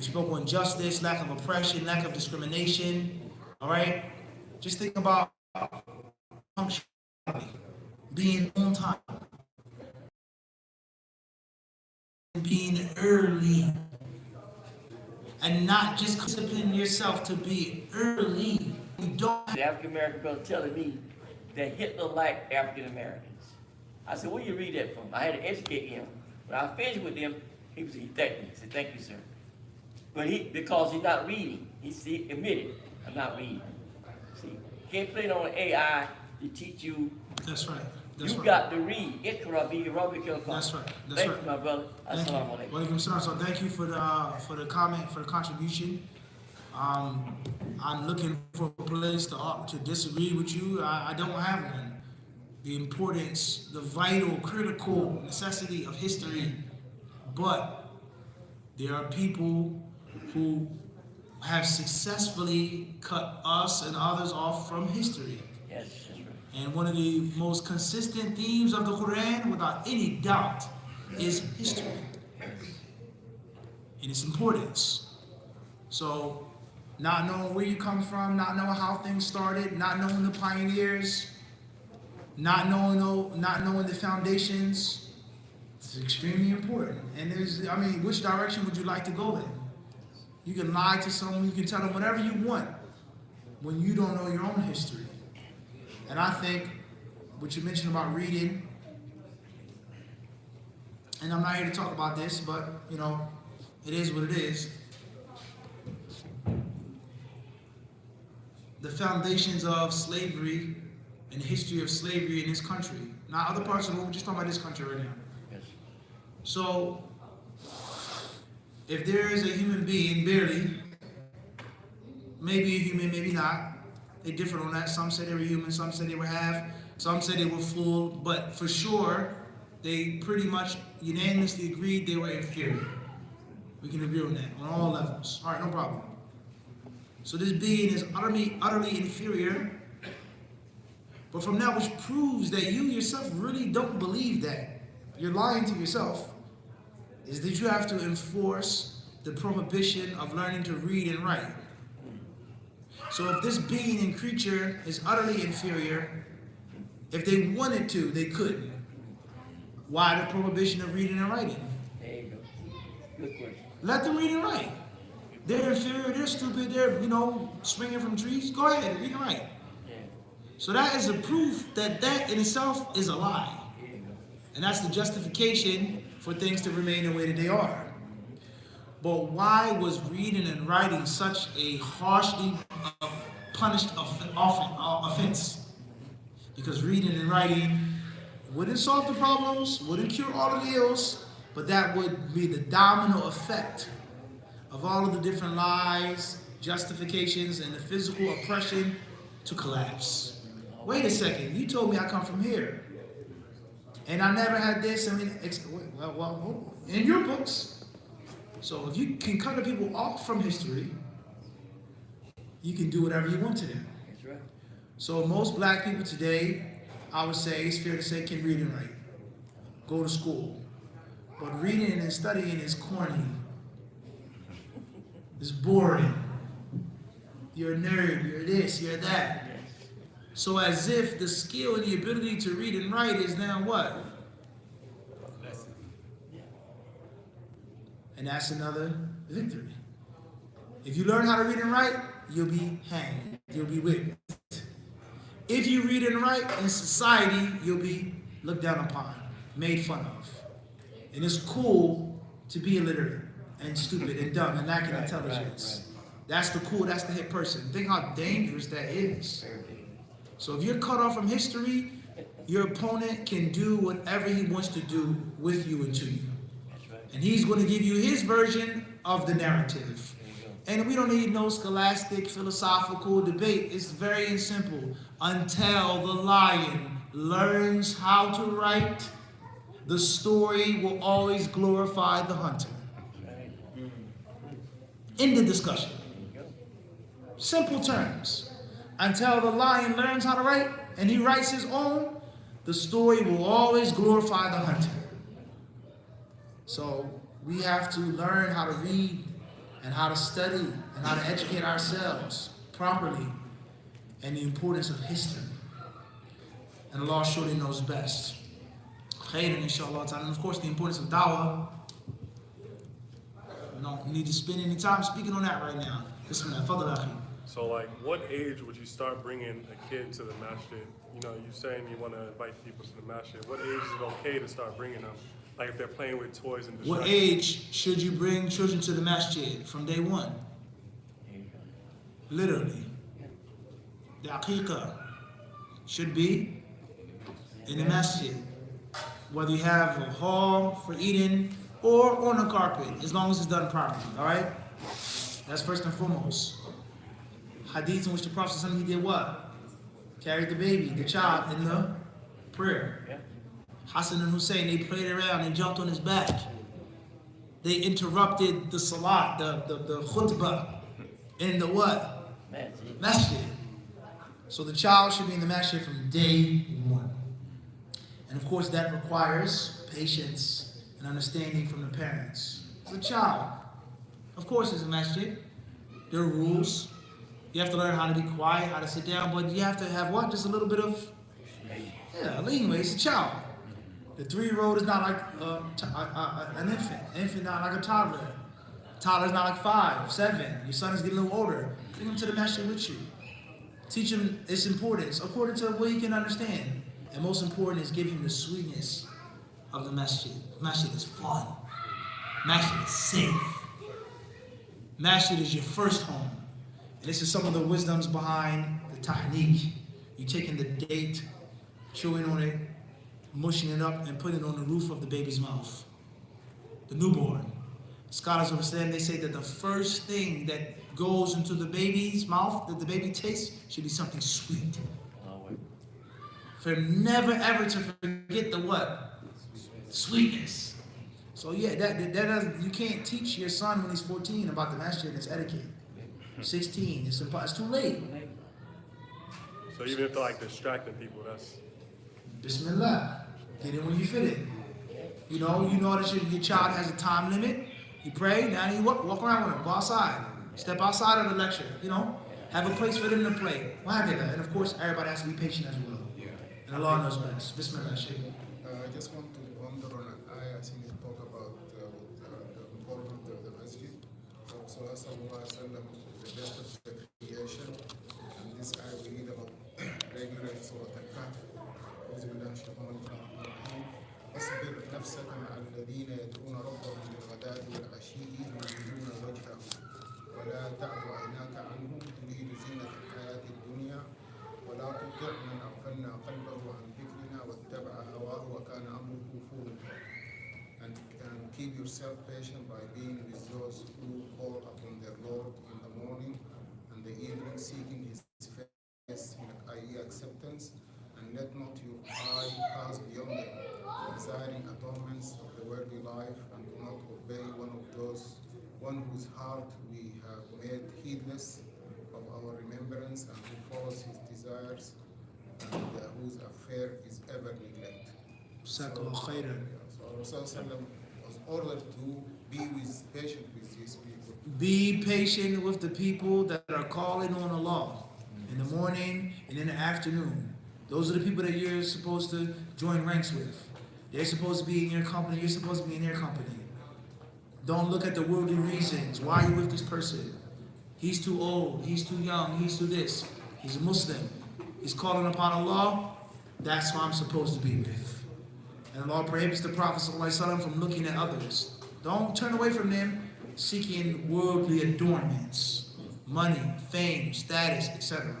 spoke on justice, lack of oppression, lack of discrimination. All right? Just think about punctuality, being on time, being early, and not just discipline yourself to be early. You don't. The African American brother telling me that Hitler liked African Americans. I said, where you read that from? I had to educate him. When I finished with him, he thanked me. He said, thank you, sir. But because he's not reading, he admitted, I'm not reading. See, you can't play it on AI to teach you. That's right. You got to read. Ikra bi rabbikal akram. That's right. Thank you, my brother. Assalamu alaikum. Walaikum salam. So thank you for the comment, for the contribution. I'm looking for a place to disagree with you. I don't have one. The importance, the vital, critical necessity of history, but there are people who have successfully cut us and others off from history. Yes, that's right. And one of the most consistent themes of the Quran, without any doubt, is history and its importance. So, not knowing where you come from, not knowing how things started, not knowing the pioneers, not knowing the foundations, it's extremely important. And which direction would you like to go in? You can lie to someone, you can tell them whatever you want when you don't know your own history. And I think what you mentioned about reading, and I'm not here to talk about this, but it is what it is. The foundations of slavery and the history of slavery in this country, not other parts of the world, we're just talking about this country right now. Yes. So, if there is a human being, barely, maybe a human, maybe not, they differ on that. Some say they were human, some say they were half, some say they were full, but for sure, they pretty much unanimously agreed they were inferior. We can agree on that, on all levels. All right, no problem. So this being is utterly inferior, but from that which proves that you yourself really don't believe that, you're lying to yourself, is that you have to enforce the prohibition of learning to read and write. So if this being and creature is utterly inferior, if they wanted to, they couldn't. Why the prohibition of reading and writing? There you go. Good question. Let them read and write. They're inferior, they're stupid, they're, swinging from trees. Go ahead, read and write. Yeah. So that is a proof that in itself is a lie. And that's the justification for things to remain the way that they are. But why was reading and writing such a harshly punished offense? Because reading and writing wouldn't solve the problems, wouldn't cure all of the ills, but that would be the domino effect of all of the different lies, justifications, and the physical oppression to collapse. Wait a second, you told me I come from here. And I never had this. Well, in your books. So if you can cut the people off from history, you can do whatever you want to them. That's right. So most black people today, I would say, it's fair to say, can read and write. Go to school. But reading and studying is corny. It's boring. You're a nerd, you're this, you're that. So as if the skill and the ability to read and write is now what? And that's another victory. If you learn how to read and write, you'll be hanged. You'll be whipped. If you read and write in society, you'll be looked down upon, made fun of. And it's cool to be illiterate and stupid and dumb and lacking intelligence. That's the cool, that's the hip person. Think how dangerous that is. So if you're cut off from history, your opponent can do whatever he wants to do with you and to you. And he's going to give you his version of the narrative. And we don't need no scholastic, philosophical debate. It's very simple. Until the lion learns how to write, the story will always glorify the hunter. End the discussion. Simple terms. Until the lion learns how to write and he writes his own, the story will always glorify the hunter. So we have to learn how to read and how to study and how to educate ourselves properly and the importance of history. And Allah surely knows best. Khairan, inshallah ta'ala. And of course, the importance of da'wah. We don't need to spend any time speaking on that right now. Bismillah, fadl akhi. So, like, what age would you start bringing a kid to the masjid? You know, you're saying you want to invite people to the masjid. What age is it okay to start bringing them? Like, if they're playing with toys and What distractions. age should you bring children to the masjid? From day one. Literally. The aqiqah should be in the masjid. Whether you have a hall for eating or on a carpet, as long as it's done properly, all right? That's first and foremost. Hadith in which the Prophet ﷺ, he did what? Carried the baby, the child, in the prayer. Yeah. Hassan and Hussein, they played around and jumped on his back. They interrupted the salat, the khutbah, in the what? Masjid. Masjid. So the child should be in the masjid from day one. And of course that requires patience and understanding from the parents. The child, of course, is a masjid. There are rules. You have to learn how to be quiet, how to sit down, but you have to have what? Just a little bit of, leeway. It's a child. The 3-year-old is not like an infant. An infant not like a toddler. Toddler's not like 5, 7. Your son is getting a little older. Bring him to the masjid with you. Teach him its importance according to what he can understand. And most important is give him the sweetness of the masjid. Masjid is fun. Masjid is safe. Masjid is your first home. And this is some of the wisdoms behind the tahniq. You taking the date, chewing on it, mushing it up, and putting it on the roof of the baby's mouth. The newborn. Scholars of Islam, they say that the first thing that goes into the baby's mouth, that the baby tastes, should be something sweet. For him never ever to forget the what? Sweetness. So yeah, that doesn't, you can't teach your son when he's 14 about the masjid and its etiquette. 16, it's too late. So even if they're like distracting people, that's... Bismillah. Get in when you fit in. You know that your child has a time limit. You pray, now you walk around with them, go outside. Step outside of the lecture, have a place for them to play. And of course, everybody has to be patient as well. And Allah knows best. Bismillah, Shaykh. I just want to wonder on an ayah, I think you talk about the importance of the masjid. So Rasulullah the best of the creation. And this ayah we read about regular Surah Al-Kahf. أعوذ بالله من الشيطان الرجيم. اصبر نفسك مع الذين يدعون ربهم بالغداة والعشي يريدون وجهه ولا تعد عيناك عنهم تريد زينة الحياة الدنيا ولا تطع من أغفلنا قلبه عن ذكرنا واتبع هواه وكان أمره فرطا. And keep yourself patient by being with those who call upon their Lord in the morning and the evening, seeking His face, i.e. acceptance, and let not your eye pass beyond them, desiring atonements of the worldly life, and do not obey one whose heart we have made heedless of our remembrance, and who follows his desires, and whose affair is ever neglected. Jazakallah khairan. So Rasulullah was ordered to be patient with these people. Be patient with the people that are calling on Allah in the morning and in the afternoon. Those are the people that you're supposed to join ranks with. They're supposed to be in your company. You're supposed to be in their company. Don't look at the worldly reasons. Why are you with this person? He's too old. He's too young. He's too this. He's a Muslim. He's calling upon Allah. That's who I'm supposed to be with. And Allah prohibits the Prophet ﷺ from looking at others. Don't turn away from them seeking worldly adornments, money, fame, status, etc.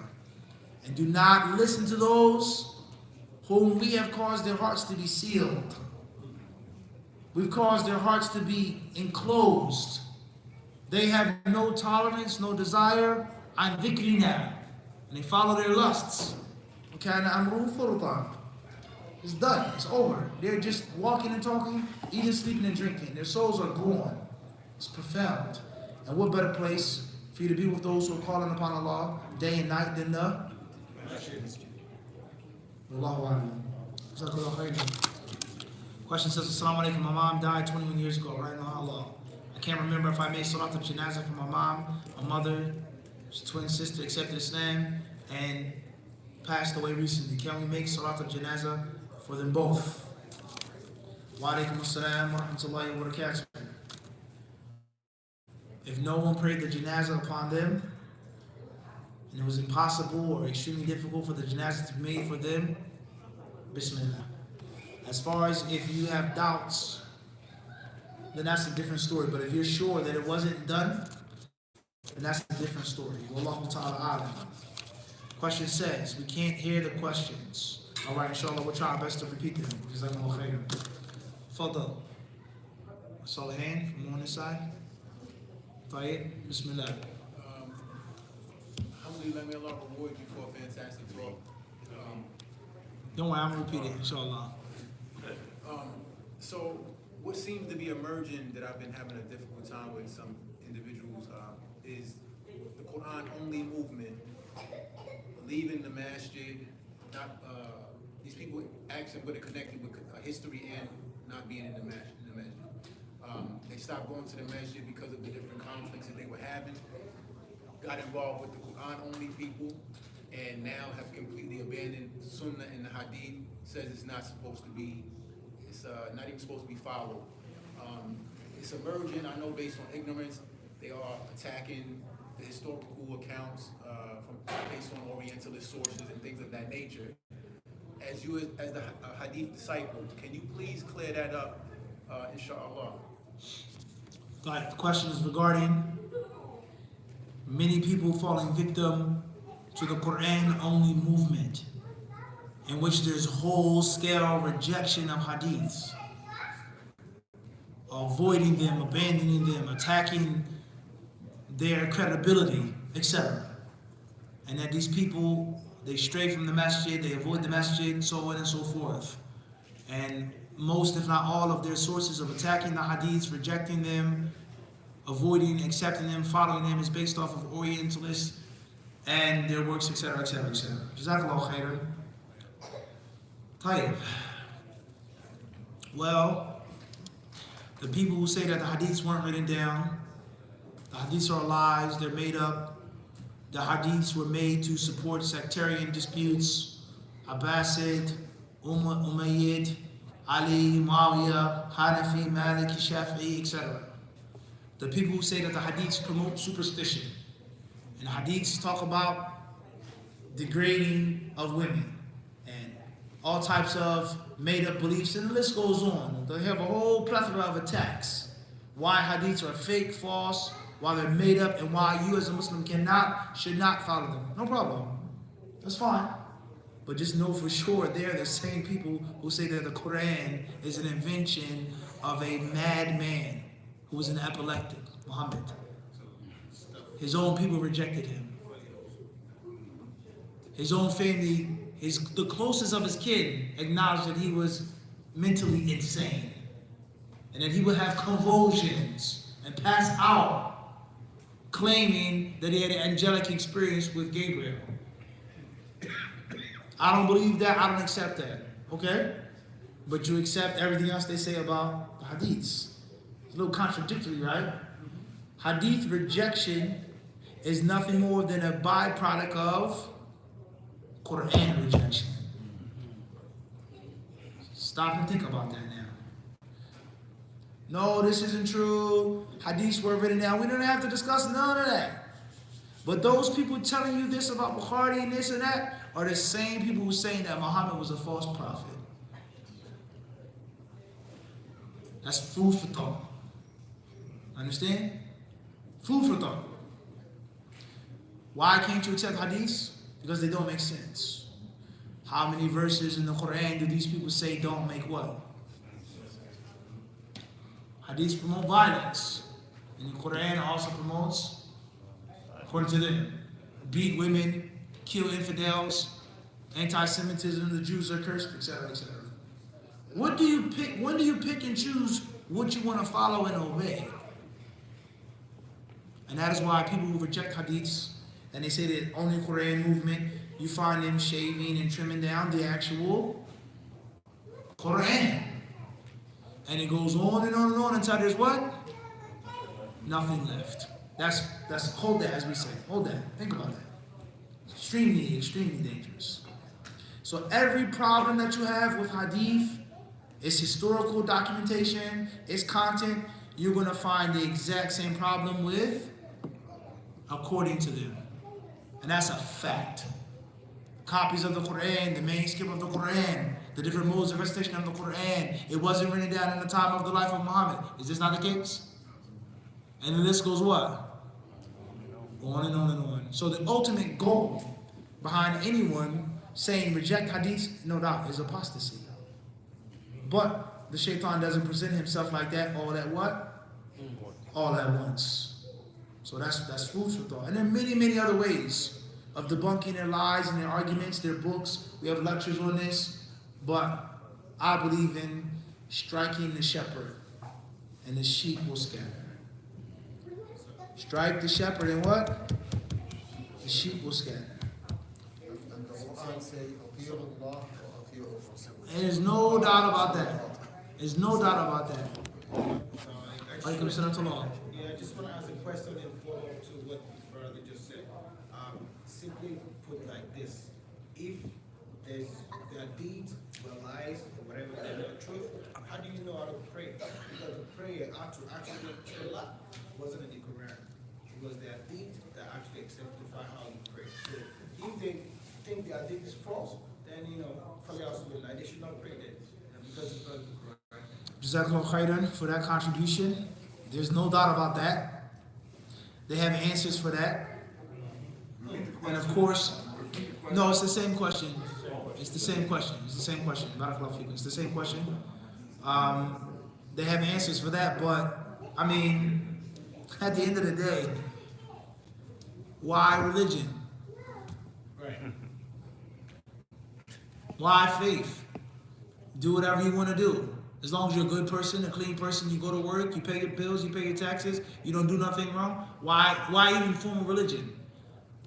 And do not listen to those whom we have caused their hearts to be sealed. We've caused their hearts to be enclosed. They have no tolerance, no desire, an dhikrina, and they follow their lusts. It's done, it's over. They're just walking and talking, eating, sleeping, and drinking. Their souls are gone. It's profound. And what better place for you to be with those who are calling upon Allah day and night than the Allahu Akbar. Question says, Assalamu alaikum, my mom died 21 years ago, right now Allah. I can't remember if I made Salat al-Janazah for my mom, my mother, twin sister accepted Islam and passed away recently. Can we make Salat al-Janazah for them both? Wa alaikum assalam wa rahmatullahi wa barakatuh. If no one prayed the Janazah upon them, and it was impossible or extremely difficult for the Janazah to be made for them, Bismillah. As far as if you have doubts, then that's a different story. But if you're sure that it wasn't done, then that's a different story. Wallahu ta'ala alam. Question says, we can't hear the questions. All right, inshallah, we'll try our best to repeat them. Jazakumullah khairan. Fadal. I saw a hand from on this side. Tayyib, Bismillah. Alhamdulillah, may Allah reward you for a fantastic talk. Don't worry, I'm going to repeat it, inshallah. So, what seems to be emerging that I've been having a difficult time with some individuals is the Quran-only movement, leaving the masjid, not these people actually would have connected with history and not being in the masjid. They stopped going to the masjid because of the different conflicts that they were having, got involved with the Quran-only people, and now have completely abandoned Sunnah and the Hadith. Says it's not supposed to be, it's not even supposed to be followed. It's emerging, I know based on ignorance, they are attacking the historical accounts based on Orientalist sources and things of that nature. As you, as the Hadith Disciple, can you please clear that up, inshallah? Right, the question is regarding many people falling victim to the Quran-only movement, in which there's whole-scale rejection of hadiths, avoiding them, abandoning them, attacking their credibility, etc. And that these people, they stray from the masjid, they avoid the masjid, so on and so forth. And most, if not all, of their sources of attacking the hadiths, rejecting them, avoiding, accepting them, following them is based off of Orientalists and their works, etc., etc., etc. Jazakallahu khairan. Tayyib. Well, the people who say that the hadiths weren't written down, the hadiths are lies, they're made up, the hadiths were made to support sectarian disputes, Abbasid, Umayyad, Ali, Muawiyah, Hanafi, Maliki, Shafi'i, etc. The people who say that the hadiths promote superstition, and the hadiths talk about degrading of women, and all types of made-up beliefs, and the list goes on. They have a whole plethora of attacks. Why hadiths are fake, false, why they're made up, and why you as a Muslim should not follow them. No problem. That's fine. But just know for sure they're the same people who say that the Quran is an invention of a madman who was an epileptic, Muhammad. His own people rejected him. His own family, the closest of his kin, acknowledged that he was mentally insane and that he would have convulsions and pass out, claiming that he had an angelic experience with Gabriel. I don't believe that, I don't accept that, okay? But you accept everything else they say about the hadiths. It's a little contradictory, right? Hadith rejection is nothing more than a byproduct of Quran rejection. Stop and think about that now. No, this isn't true. Hadiths were written down. We don't have to discuss none of that. But those people telling you this about Bukhari and this and that are the same people who are saying that Muhammad was a false prophet. That's food for thought. Understand? Food for thought. Why can't you accept hadiths? Because they don't make sense. How many verses in the Quran do these people say don't make what? Hadiths promote violence. And the Quran also promotes, according to them, beat women, kill infidels, anti-Semitism, the Jews are cursed, etc., etc. What do you pick? When do you pick and choose what you want to follow and obey? And that is why people who reject hadiths, and they say that only Quran movement, you find them shaving and trimming down the actual Quran. And it goes on and on and on until there's what? nothing left. That's hold that, as we say. Hold that. Think about that. Extremely, extremely dangerous. So every problem that you have with hadith, its historical documentation, its content, you're going to find the exact same problem with according to them. And that's a fact. Copies of the Quran, the manuscript of the Quran, the different modes of recitation of the Quran, it wasn't written down in the time of the life of Muhammad. Is this not the case? And the list goes what? On and on and on. So the ultimate goal behind anyone saying reject hadith, no doubt, is apostasy. But the shaitan doesn't present himself like that all at what? All at once. So that's food for thought. And there are many, many other ways of debunking their lies and their arguments, their books. We have lectures on this. But I believe in striking the shepherd, and the sheep will scatter. Strike the shepherd, and what? The sheep will scatter. And the Quran say, "Appeal Allah or appeal Rasul." There's no doubt about that. There's no doubt about that. Alaikum salam to Allah. Yeah, I just want to ask a question and follow up to what the brother just said. Simply put like this: if their deeds were lies or whatever they were truth, how do you know how to pray? Because the prayer to actually get to Allah wasn't in the Quran. It was their deeds that actually exemplify how you pray. So if they think their deed is false, then they should not pray then. Because it's not in the Quran. Jazakallah khairan for that contribution. There's no doubt about that. They have answers for that. And of course, no, it's the same question. It's the same question. It's the same question. Barakallahu feekum. It's the same question. They have answers for that, but I mean, at the end of the day, why religion? Right. Why faith? Do whatever you want to do. As long as you're a good person, a clean person, you go to work, you pay your bills, you pay your taxes, you don't do nothing wrong. Why even form a religion?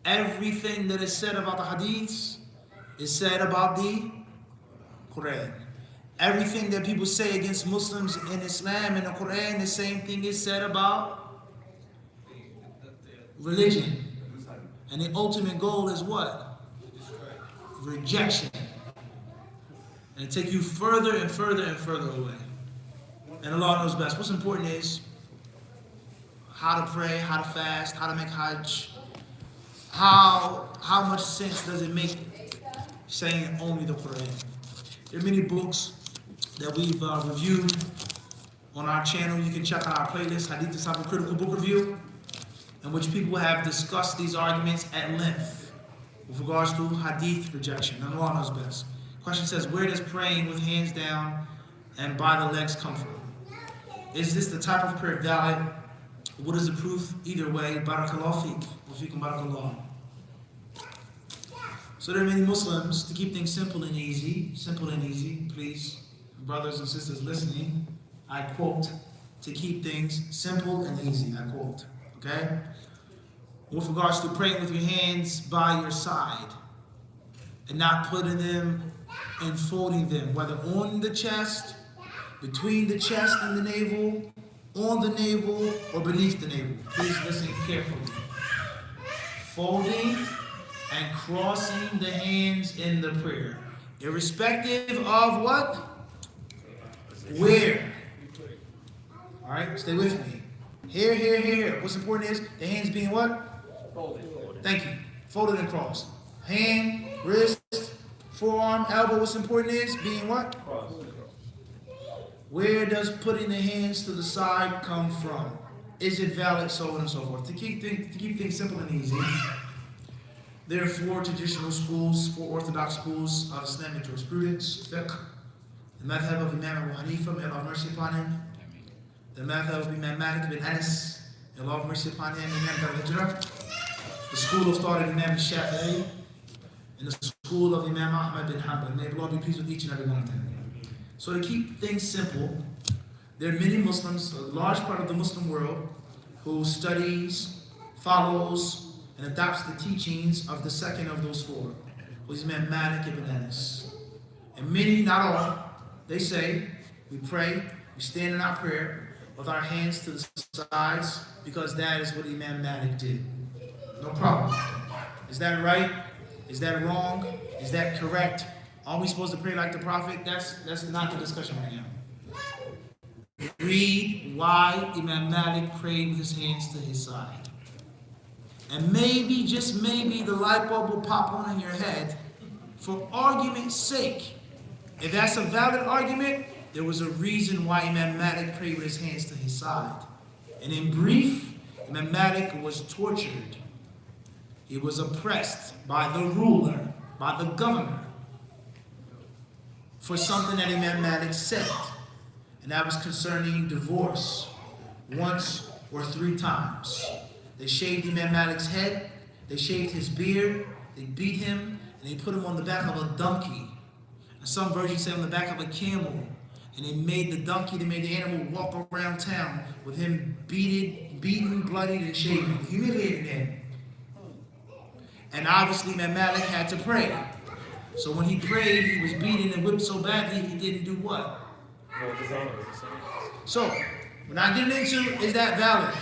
Everything that is said about the hadiths is said about the Quran. Everything that people say against Muslims in Islam and the Quran, the same thing is said about religion. And the ultimate goal is what? Rejection. And it take you further and further and further away. And Allah knows best. What's important is how to pray, how to fast, how to make hajj. How much sense does it make saying only the Quran? There are many books that we've reviewed on our channel. You can check out our playlist, Hadith Disciple Critical Book Review, in which people have discussed these arguments at length with regards to hadith rejection. And Allah knows best. Question says, where does praying with hands down and by the legs come from? Is this the type of prayer valid? What is the proof? Either way, barakallahu feek. Wa feekum barakallah. So there are many Muslims, to keep things simple and easy, please, brothers and sisters listening, I quote, to keep things simple and easy, I quote, okay? With regards to praying with your hands by your side and not putting them and folding them, whether on the chest, between the chest and the navel, on the navel, or beneath the navel. Please listen carefully. Folding and crossing the hands in the prayer, irrespective of what? Where? All right, stay with me. Here. What's important is the hands being what? Folded. Thank you. Folded and crossed. Hand, wrist, forearm, elbow. What's important is being what? Cross. Where does putting the hands to the side come from? Is it valid? So on and so forth. To keep things simple and easy, there are four traditional schools, four orthodox schools of Islamic jurisprudence, fiqh. The madhab of Imam Abu Hanifa, may Allah have mercy upon him. The madhab of Imam Malik bin Anas, may Allah have mercy upon him, Imam al-Hijrah. The school of thought of Imam Shafi'i, and the school of Imam Ahmad bin Hanbal. May Allah be pleased with each and every one of them. So to keep things simple, there are many Muslims, a large part of the Muslim world, who studies, follows, and adopts the teachings of the second of those four, who is Imam Malik ibn Anas. And many, not all, they say, we pray, we stand in our prayer, with our hands to the sides, because that is what Imam Malik did. No problem. Is that right? Is that wrong? Is that correct? Are we supposed to pray like the Prophet? That's not the discussion right now. Read why Imam Malik prayed with his hands to his side. And maybe, just maybe, the light bulb will pop on in your head. For argument's sake, if that's a valid argument, there was a reason why Imam Malik prayed with his hands to his side. And in brief, Imam Malik was tortured. He was oppressed by the ruler, by the governor, for something that Imam Malik said. And that was concerning divorce, once or 3 times. They shaved Imam Malik's head, they shaved his beard, they beat him, and they put him on the back of a donkey. And some versions say on the back of a camel. And they made the donkey, they made the animal walk around town with him beaten, bloodied, and shaven, humiliated him. And obviously Imam Malik had to pray. So when he prayed, he was beaten and whipped so badly, he didn't do what? So, we're not getting into, is that valid?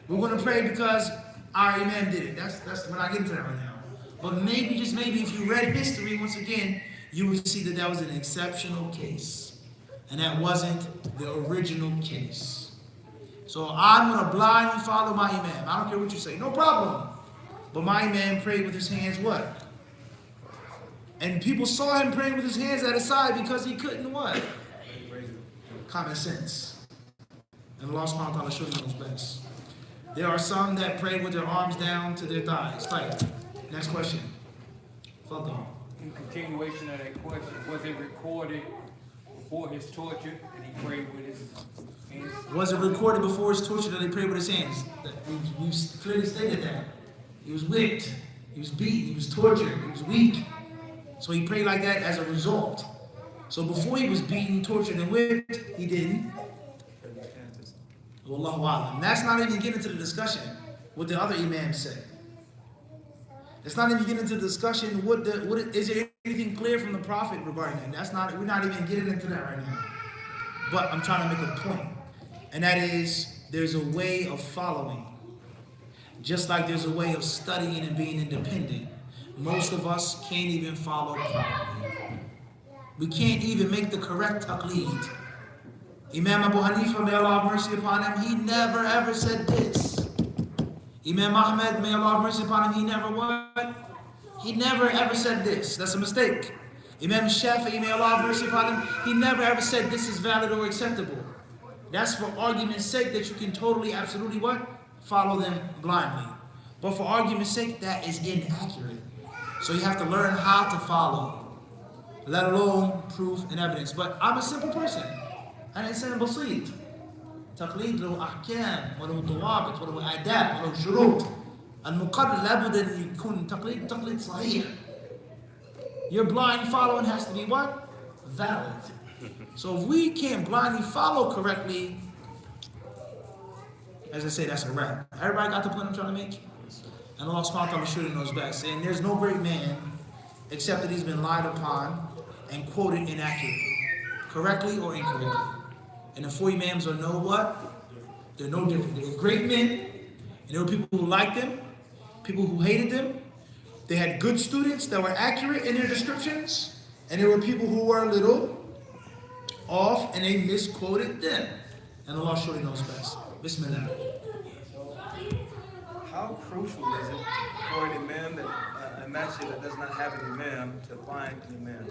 We're going to pray because our Imam did it. We're not getting to that right now. But maybe, just maybe, if you read history, once again, you would see that that was an exceptional case. And that wasn't the original case. So I'm going to blindly follow my Imam. I don't care what you say. No problem. But my Imam prayed with his hands what? And people saw him praying with his hands at his side because he couldn't what? Common sense. And Allah subhanahu wa ta'ala showed him his best. There are some that pray with their arms down to their thighs. Fight. Next question. Fadl. In continuation of that question, was it recorded before his torture that he prayed with his hands? Was it recorded before his torture that he prayed with his hands? We've clearly stated that. He was whipped, he was beaten, he was tortured, he was weak. So he prayed like that as a result. So before he was beaten, tortured, and whipped, he didn't. Wallahu a'lam. That's not even getting into the discussion what the other imams said. It's not even getting into the discussion is there anything clear from the Prophet regarding that? We're not even getting into that right now. But I'm trying to make a point. And that is, there's a way of following. Just like there's a way of studying and being independent. Most of us can't even follow properly. We can't even make the correct taqleed. Imam Abu Hanifa, may Allah have mercy upon him, he never ever said this. Imam Ahmed, may Allah have mercy upon him, he never what? He never ever said this. That's a mistake. Imam Shafi'i, may Allah have mercy upon him, he never ever said this is valid or acceptable. That's for argument's sake that you can totally, absolutely what? Follow them blindly. But for argument's sake, that is inaccurate. So you have to learn how to follow, let alone proof and evidence. But I'm a simple person. أنا إنسان بسيط. تقليد له أحكام وله ضوابط وله آداب وله شروط. المقلد لابد أن يكون تقليد صحيح. Your blind following has to be what? Valid. So if we can't blindly follow correctly, as I say, that's a wrap. Everybody got the point I'm trying to make? And Allah subhanahu wa ta'ala shooting those back, saying there's no great man except that he's been lied upon and quoted inaccurately, correctly or incorrectly. And the 4 imams are no what? They're no different. They were great men, and there were people who liked them, people who hated them. They had good students that were accurate in their descriptions, and there were people who were a little off and they misquoted them. And Allah surely knows best. Bismillah. How crucial is it for an imam, a masjid that does not have an imam, to find an imam?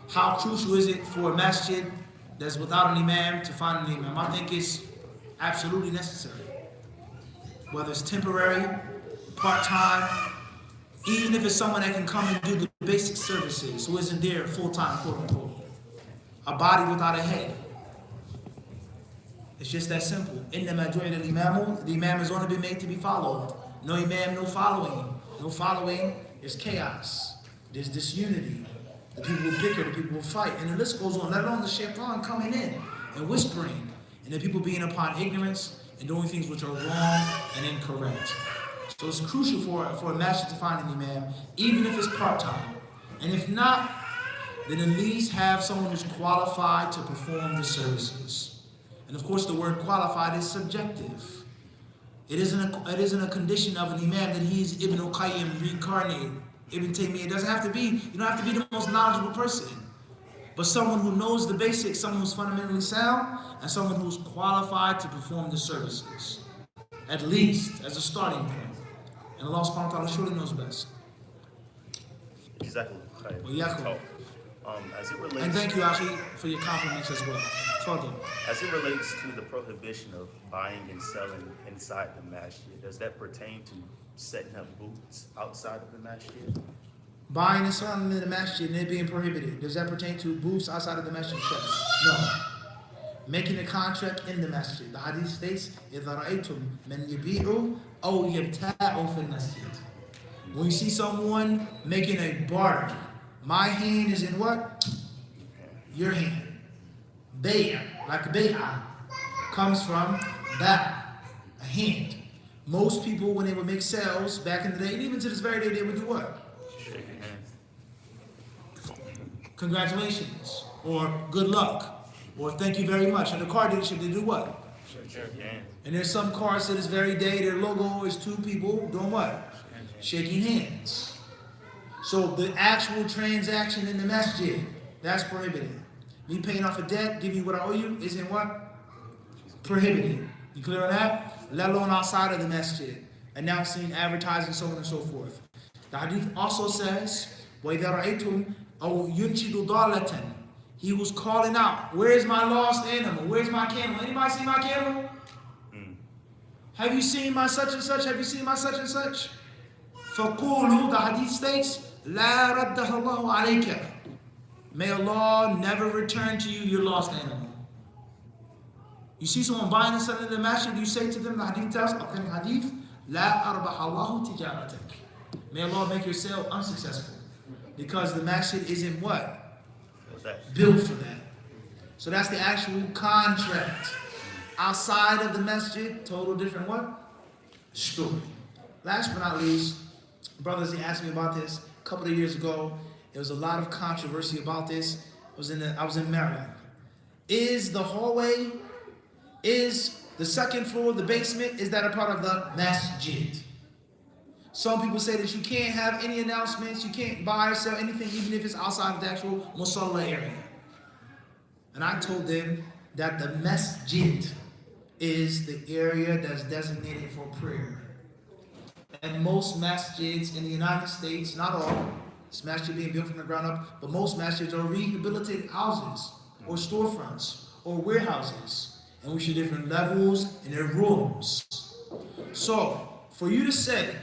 How crucial is it for a masjid that's without an imam to find an imam? I think it's absolutely necessary. Whether it's temporary, part-time, even if it's someone that can come and do the basic services, who isn't there full-time, quote-unquote. A body without a head. It's just that simple. إِنَّمَا جُعِلَ الْإِمَامُ. The imam has only been made to be followed. No imam, no following. No following, there's chaos. There's disunity. The people will bicker, the people will fight. And the list goes on, let alone the shaitan coming in and whispering. And the people being upon ignorance and doing things which are wrong and incorrect. So it's crucial for a masjid to find an imam, even if it's part-time. And if not, then at least have someone who's qualified to perform the services. And of course, the word qualified is subjective. It isn't a condition of an imam that he's Ibn al-Qayyim reincarnated. Ibn Taymiyyah. It doesn't have to be, you don't have to be the most knowledgeable person. But someone who knows the basics, someone who's fundamentally sound, and someone who's qualified to perform the services. At least, as a starting point. And Allah subhanahu wa ta'ala surely knows best. Exactly. As it relates, And thank you, Ashi, for your compliments as well. Further. as it relates to the prohibition of buying and selling inside the masjid, does that pertain to setting up booths outside of the masjid? Buying and selling in the masjid and it being prohibited. Does that pertain to booths outside of the masjid? No. Making a contract in the masjid. The hadith states, إِذَا رَأَيْتُمْ مَنْ يَبِيعُ أَوْ يَبْتَاعُ فِي الْمَسْجِدِ. When you see someone making a barter, my hand is in what? Your hand. Bay', like bay'ah, comes from that, a hand. Most people, when they would make sales back in the day, and even to this very day, they would do what? Shaking hands. Congratulations, or good luck, or thank you very much. At the car dealership, they do what? Shaking hands. And there's some cars to this very day, their logo is two people doing what? Shaking hands. So the actual transaction in the masjid, that's prohibited. Me paying off a debt, giving you what I owe you, isn't what? Prohibited. You clear on that? Let alone outside of the masjid, announcing, advertising, so on and so forth. The hadith also says, وَإِذَا رَأَيْتُمْ أَوْ يُنْشِدُ ضَالَةً. He was calling out, where's my lost animal? Where's my camel? Anybody see my camel? Have you seen my such and such? Have you seen my such and such? فَقُولُوا, the hadith states, لَا رَدَّهَ اللَّهُ عَلَيْكَ. May Allah never return to you your lost animal. You see someone buying and selling in the masjid, you say to them, the hadith tells, authentic hadith, لَا أَرْبَحَ اللَّهُ تِجَارَتَكَ. May Allah make your sale unsuccessful. Because the masjid isn't what? Built for that. So that's the actual contract. Outside of the masjid, total different what? Story. Last but not least, brothers, they asked me about this a couple of years ago. There was a lot of controversy about this. I was in Maryland. Is the hallway, is the second floor, the basement, is that a part of the masjid? Some people say that you can't have any announcements, you can't buy or sell anything, even if it's outside of the actual musalla area. And I told them that the masjid is the area that's designated for prayer. And most masjids in the United States, not all, this masjid being built from the ground up, but most masjids are rehabilitated houses or storefronts or warehouses. And we see different levels and their rooms. So, for you to say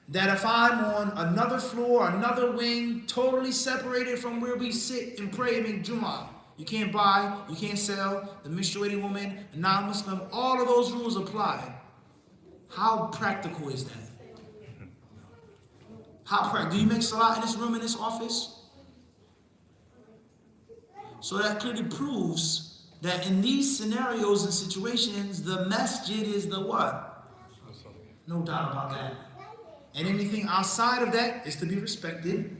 that if I'm on another floor, another wing, totally separated from where we sit and pray and make Jummah, you can't buy, you can't sell, the menstruating woman, the non-Muslim, all of those rules apply. How practical is that? Do you make salah in this room, in this office? So that clearly proves that in these scenarios and situations, the masjid is the what? No doubt about that. And anything outside of that is to be respected.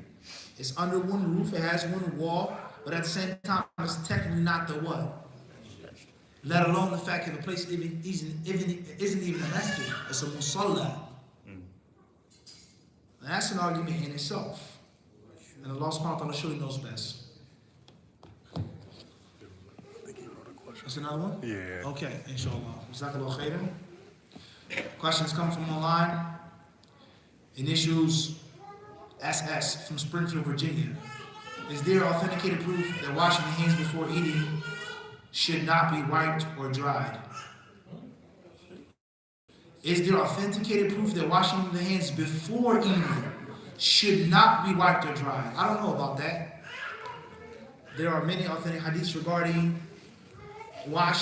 It's under one roof, it has one wall, but at the same time, it's technically not the what? Let alone the fact that the place isn't even a masjid, it's a musalla. And that's an argument in itself. And Allah subhanahu wa ta'ala surely knows best. That's another one? Yeah. Okay, inshallah. Jazakallah khairan. Questions come from online. Initials SS from Springfield, Virginia. Is there authenticated proof that washing the hands before eating should not be wiped or dried? Is there authenticated proof that washing the hands before eating should not be wiped or dried? I don't know about that. There are many authentic hadiths regarding washing